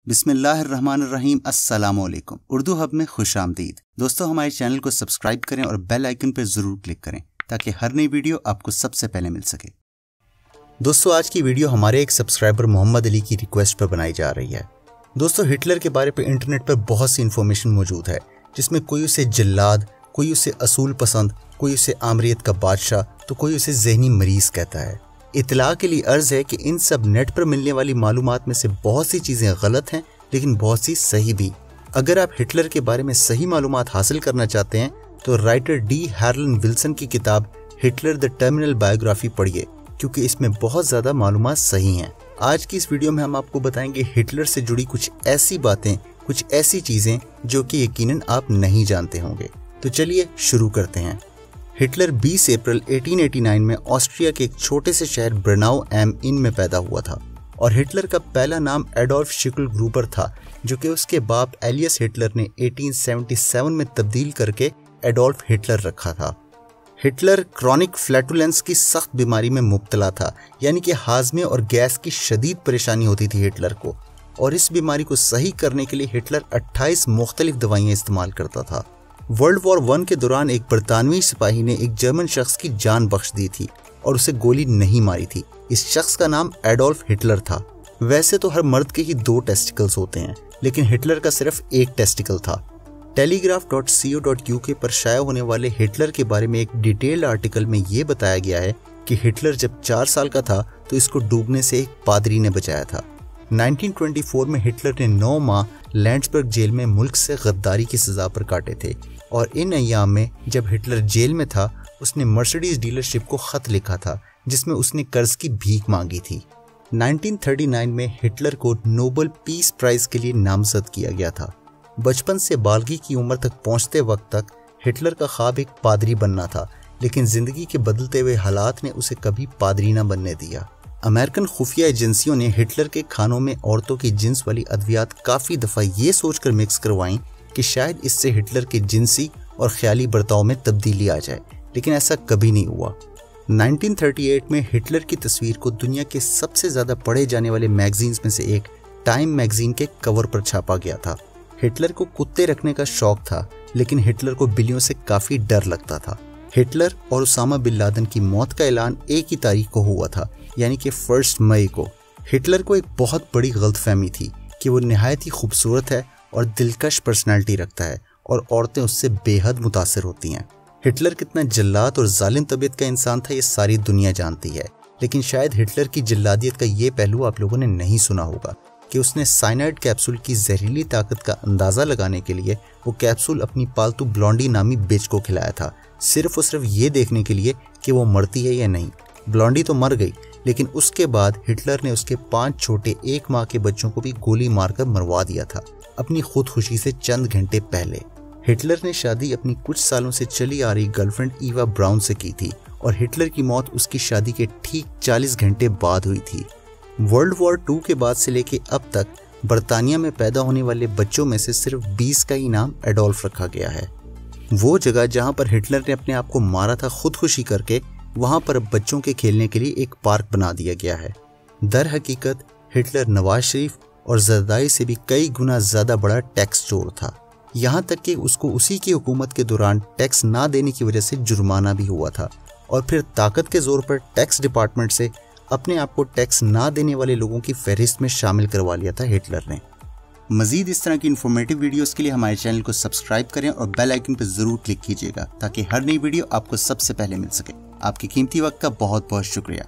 बिस्मिल्लाहिर्रहमानिर्रहीम अस्सलामुअलैकुम। उर्दू हब में खुश आमदीद। दोस्तों, हमारे चैनल को सब्सक्राइब करें और बेल आइकन पर जरूर क्लिक करें ताकि हर नई वीडियो आपको सबसे पहले मिल सके। दोस्तों, आज की वीडियो हमारे एक सब्सक्राइबर मोहम्मद अली की रिक्वेस्ट पर बनाई जा रही है। दोस्तों, हिटलर के बारे में इंटरनेट पर बहुत सी इन्फॉर्मेशन मौजूद है, जिसमें कोई उसे जल्लाद, कोई उसे असूल पसंद, कोई उसे आमरीत का बादशाह तो कोई उसे जहनी मरीज कहता है। इत्तला के लिए अर्ज है कि इन सब नेट पर मिलने वाली मालूमात में से बहुत सी चीजें गलत हैं, लेकिन बहुत सी सही भी। अगर आप हिटलर के बारे में सही मालूमात हासिल करना चाहते हैं तो राइटर डी हार्लन विल्सन की किताब हिटलर द टर्मिनल बायोग्राफी पढ़िए, क्योंकि इसमें बहुत ज्यादा मालूमात सही हैं। आज की इस वीडियो में हम आपको बताएंगे हिटलर से जुड़ी कुछ ऐसी बातें, कुछ ऐसी चीजें जो कि यकीनन आप नहीं जानते होंगे। तो चलिए शुरू करते हैं। हिटलर 20 अप्रैल 1889 में ऑस्ट्रिया के एक छोटे से शहर ब्रनाउ एम इन में पैदा हुआ था और हिटलर का पहला नाम एडोल्फ शिकल ग्रुबर था, जो कि उसके बाप एलियस हिटलर ने 1877 में तब्दील करके एडोल्फ हिटलर रखा था। हिटलर क्रॉनिक फ्लैटुलेंस की सख्त बीमारी में मुब्तला था, यानी कि हाजमे और गैस की शदीद परेशानी होती थी हिटलर को, और इस बीमारी को सही करने के लिए हिटलर 28 मुख्तलिफ दवाइयाँ इस्तेमाल करता था। वर्ल्ड वॉर 1 के दौरान एक बरतानवी सिपाही ने एक जर्मन शख्स की जान बख्श दी थी और उसे गोली नहीं मारी थी। इस शख्स का नाम एडोल्फ हिटलर था। वैसे तो हर मर्द के ही 2 टेस्टिकल्स होते हैं, लेकिन हिटलर का सिर्फ 1 टेस्टिकल था। telegraph.co.uk पर शाया होने वाले हिटलर के बारे में एक डिटेल्ड आर्टिकल में ये बताया गया है कि हिटलर जब 4 साल का था तो इसको डूबने से एक पादरी ने बचाया था। 1924 में हिटलर ने 9 माह लैंड्सबर्ग जेल में मुल्क से गद्दारी की सजा पर काटे थे, और इन अय्याम में जब हिटलर जेल में था उसने मर्सिडीज डीलरशिप को खत लिखा था जिसमें उसने कर्ज की भीख मांगी थी। 1939 में हिटलर को नोबेल पीस प्राइज के लिए नामजद किया गया था। बचपन से बालगी की उम्र तक पहुंचते वक्त तक हिटलर का ख्वाब एक पादरी बनना था, लेकिन जिंदगी के बदलते हुए हालात ने उसे कभी पादरी न बनने दिया। अमेरिकन खुफिया एजेंसियों ने हिटलर के खानों में औरतों की जिन्स वाली अद्वियात काफ़ी दफ़ा ये सोचकर मिक्स करवाईं कि शायद इससे हिटलर के जिनसी और ख्याली बर्ताव में तब्दीली आ जाए, लेकिन ऐसा कभी नहीं हुआ। 1938 में हिटलर की तस्वीर को दुनिया के सबसे ज़्यादा पढ़े जाने वाले मैगजीन्स में से एक टाइम मैगजीन के कवर पर छापा गया था। हिटलर को कुत्ते रखने का शौक था, लेकिन हिटलर को बिल्लियों से काफ़ी डर लगता था। हिटलर और उसामा बिन लादेन की मौत का ऐलान एक ही तारीख को हुआ था, यानी कि 1 मई को। हिटलर को एक बहुत बड़ी गलतफहमी थी कि वो निहायत ही खूबसूरत है और दिलकश पर्सनैलिटी रखता है और औरतें उससे बेहद मुतासिर होती हैं। हिटलर कितना जल्लाद और जालिम तबीयत का इंसान था ये सारी दुनिया जानती है, लेकिन शायद हिटलर की जल्लादियत का ये पहलू आप लोगों ने नहीं सुना होगा कि उसने साइनाइड कैप्सूल की जहरीली ताकत का अंदाज़ा लगाने के लिए वो कैप्सूल अपनी पालतू ब्लॉन्डी नामी बिच को खिलाया था, सिर्फ और सिर्फ ये देखने के लिए कि वो मरती है या नहीं। ब्लॉन्डी तो मर गई, लेकिन उसके बाद हिटलर ने उसके 5 छोटे 1 माह के बच्चों को भी गोली मारकर मरवा दिया था, अपनी खुदकुशी से चंद घंटे पहले। हिटलर ने शादी अपनी कुछ सालों से चली आ रही गर्लफ्रेंड ईवा ब्राउन से की थी और हिटलर की मौत उसकी शादी के ठीक 40 घंटे बाद हुई थी। वर्ल्ड वॉर 2 के बाद से लेके अब तक बरतानिया में पैदा होने वाले बच्चों में से सिर्फ 20 का ही नाम एडोल्फ रखा गया है। वो जगह जहाँ पर हिटलर ने अपने आप को मारा था खुदकुशी करके, वहाँ पर अब बच्चों के खेलने के लिए एक पार्क बना दिया गया है। दर हकीकत हिटलर नवाज शरीफ और जरदारी से भी कई गुना ज़्यादा बड़ा टैक्स चोर था, यहाँ तक कि उसको उसी की हुकूमत के दौरान टैक्स ना देने की वजह से जुर्माना भी हुआ था, और फिर ताकत के जोर पर टैक्स डिपार्टमेंट से अपने आप को टैक्स ना देने वाले लोगों की फहरिस्त में शामिल करवा लिया था हिटलर ने। मजीद इस तरह की इन्फॉर्मेटिव वीडियोस के लिए हमारे चैनल को सब्सक्राइब करें और बेल आइकन पर जरूर क्लिक कीजिएगा ताकि हर नई वीडियो आपको सबसे पहले मिल सके। आपके कीमती वक्त का बहुत बहुत शुक्रिया।